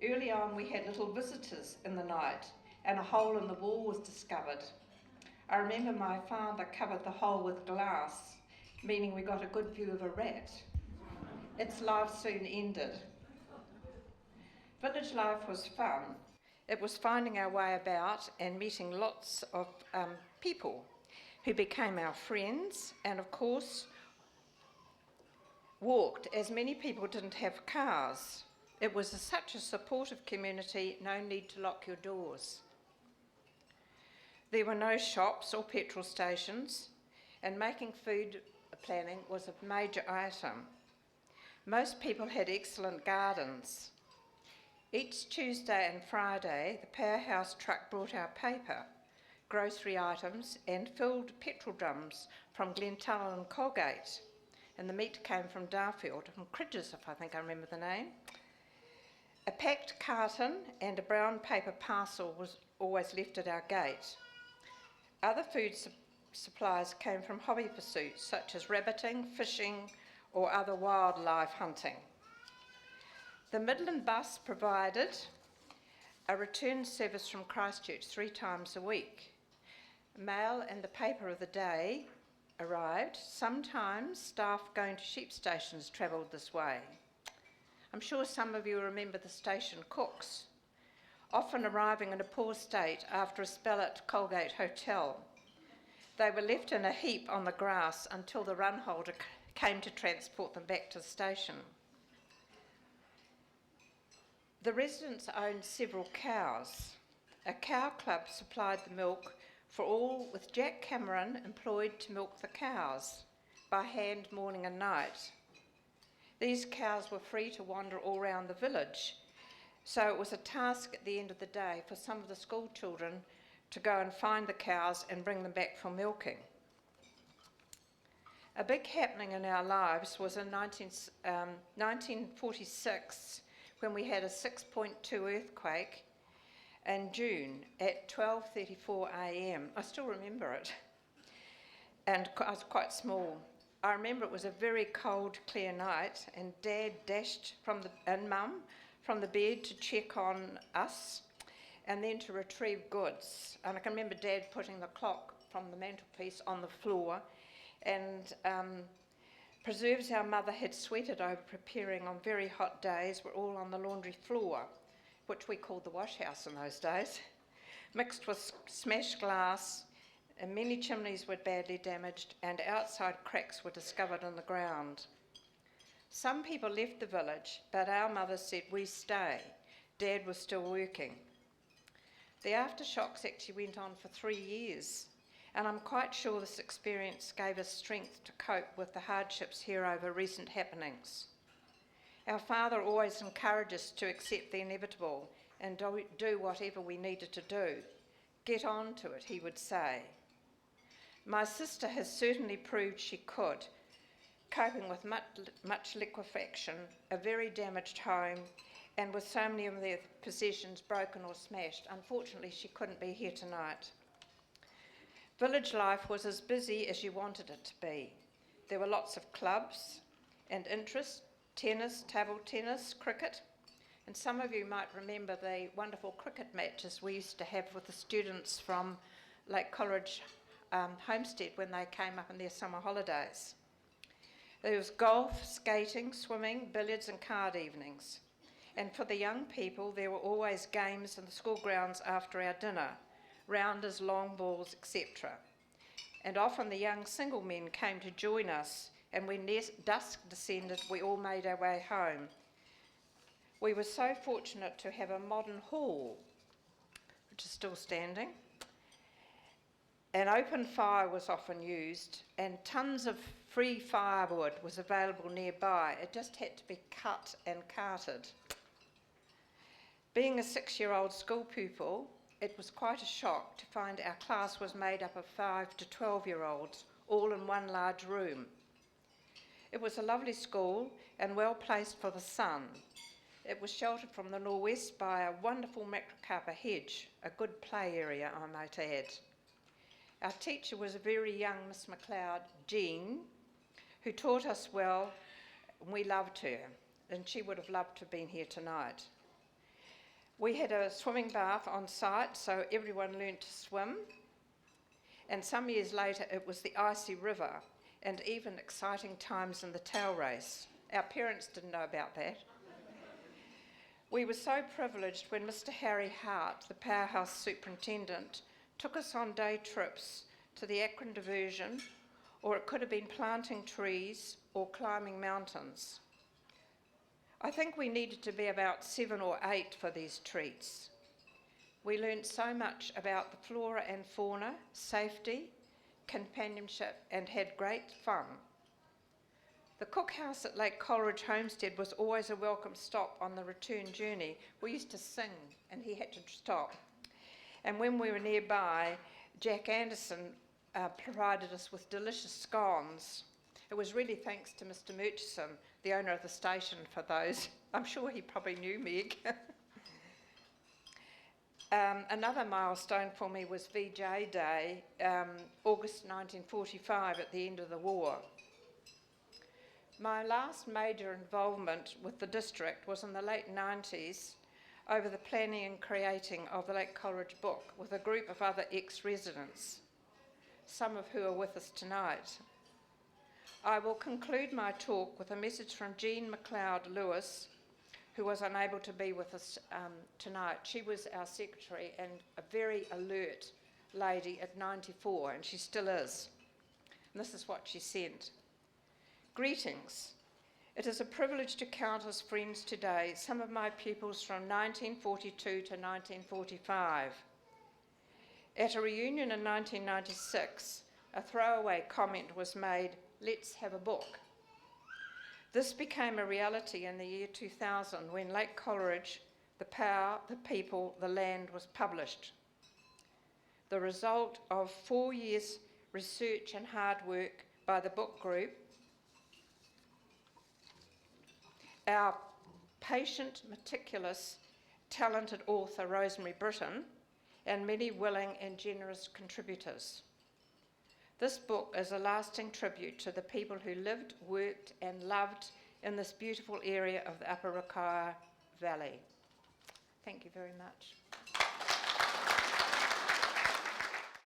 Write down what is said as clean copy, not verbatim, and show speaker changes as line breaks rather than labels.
Early on we had little visitors in the night and a hole in the wall was discovered. I remember my father covered the hole with glass, meaning we got a good view of a rat. Its life soon ended. Village life was fun. It was finding our way about and meeting lots of people who became our friends and, of course, walked, as many people didn't have cars. It was such a supportive community, no need to lock your doors. There were no shops or petrol stations, and making food planning was a major item. Most people had excellent gardens. Each Tuesday and Friday, the powerhouse truck brought our paper, grocery items, and filled petrol drums from Glentunnel and Colgate. And the meat came from Darfield, from Cridges, if I think I remember the name. A packed carton and a brown paper parcel was always left at our gate. Other food supplies came from hobby pursuits such as rabbiting, fishing, or other wildlife hunting. The Midland bus provided a return service from Christchurch 3 times a week. Mail and the paper of the day arrived. Sometimes staff going to sheep stations travelled this way. I'm sure some of you remember the station cooks, often arriving in a poor state after a spell at Colgate Hotel. They were left in a heap on the grass until the run holder came to transport them back to the station. The residents owned several cows. A cow club supplied the milk for all, with Jack Cameron employed to milk the cows by hand morning and night. These cows were free to wander all around the village, so it was a task at the end of the day for some of the school children to go and find the cows and bring them back for milking. A big happening in our lives was in 1946, when we had a 6.2 earthquake in June at 12:34 a.m. I still remember it, and I was quite small. I remember it was a very cold, clear night, and Dad dashed and Mum from the bed to check on us and then to retrieve goods. And I can remember Dad putting the clock from the mantelpiece on the floor, and preserves our mother had sweated over preparing on very hot days were all on the laundry floor, which we called the wash house in those days, mixed with smashed glass, and many chimneys were badly damaged and outside cracks were discovered in the ground. Some people left the village, but our mother said we stay. Dad was still working. The aftershocks actually went on for 3 years, and I'm quite sure this experience gave us strength to cope with the hardships here over recent happenings. Our father always encouraged us to accept the inevitable and do whatever we needed to do. Get on to it, he would say. My sister has certainly proved she could, coping with much liquefaction, a very damaged home, and with so many of their possessions broken or smashed. Unfortunately, she couldn't be here tonight. Village life was as busy as you wanted it to be. There were lots of clubs and interests, tennis, table tennis, cricket, and some of you might remember the wonderful cricket matches we used to have with the students from Lake Coleridge Homestead when they came up in their summer holidays. There was golf, skating, swimming, billiards and card evenings. And for the young people, there were always games in the school grounds after our dinner, rounders, long balls, etc. And often the young single men came to join us, and when dusk descended, we all made our way home. We were so fortunate to have a modern hall, which is still standing. An open fire was often used, and tons of free firewood was available nearby. It just had to be cut and carted. Being a 6-year-old school pupil, it was quite a shock to find our class was made up of 5 to 12-year-olds, all in one large room. It was a lovely school and well placed for the sun. It was sheltered from the nor'west by a wonderful macrocarpa hedge, a good play area, I might add. Our teacher was a very young Miss McLeod, Jean, who taught us well, and we loved her, and she would have loved to have been here tonight. We had a swimming bath on site, so everyone learnt to swim. And some years later, it was the icy river, and even exciting times in the tail race. Our parents didn't know about that. We were so privileged when Mr. Harry Hart, the powerhouse superintendent, took us on day trips to the Akron diversion, or it could have been planting trees or climbing mountains. I think we needed to be about 7 or 8 for these treats. We learned so much about the flora and fauna, safety, companionship, and had great fun. The cookhouse at Lake Coleridge Homestead was always a welcome stop on the return journey. We used to sing, and he had to stop. And when we were nearby, Jack Anderson provided us with delicious scones. It was really thanks to Mr. Murchison, the owner of the station, for those. I'm sure he probably knew Meg. Another milestone for me was VJ Day, August 1945, at the end of the war. My last major involvement with the district was in the late 90s over the planning and creating of the Lake Coleridge book with a group of other ex-residents, some of who are with us tonight. I will conclude my talk with a message from Jean McLeod Lewis, who was unable to be with us tonight. She was our secretary and a very alert lady at 94, and she still is. And this is what she sent. Greetings. It is a privilege to count as friends today some of my pupils from 1942 to 1945. At a reunion in 1996, a throwaway comment was made, "Let's have a book." This became a reality in the year 2000 when Lake Coleridge, The Power, the People, the Land was published. The result of 4 years' research and hard work by the book group, our patient, meticulous, talented author Rosemary Britton, and many willing and generous contributors. This book is a lasting tribute to the people who lived, worked, and loved in this beautiful area of the Upper Rakaia Valley. Thank you very much.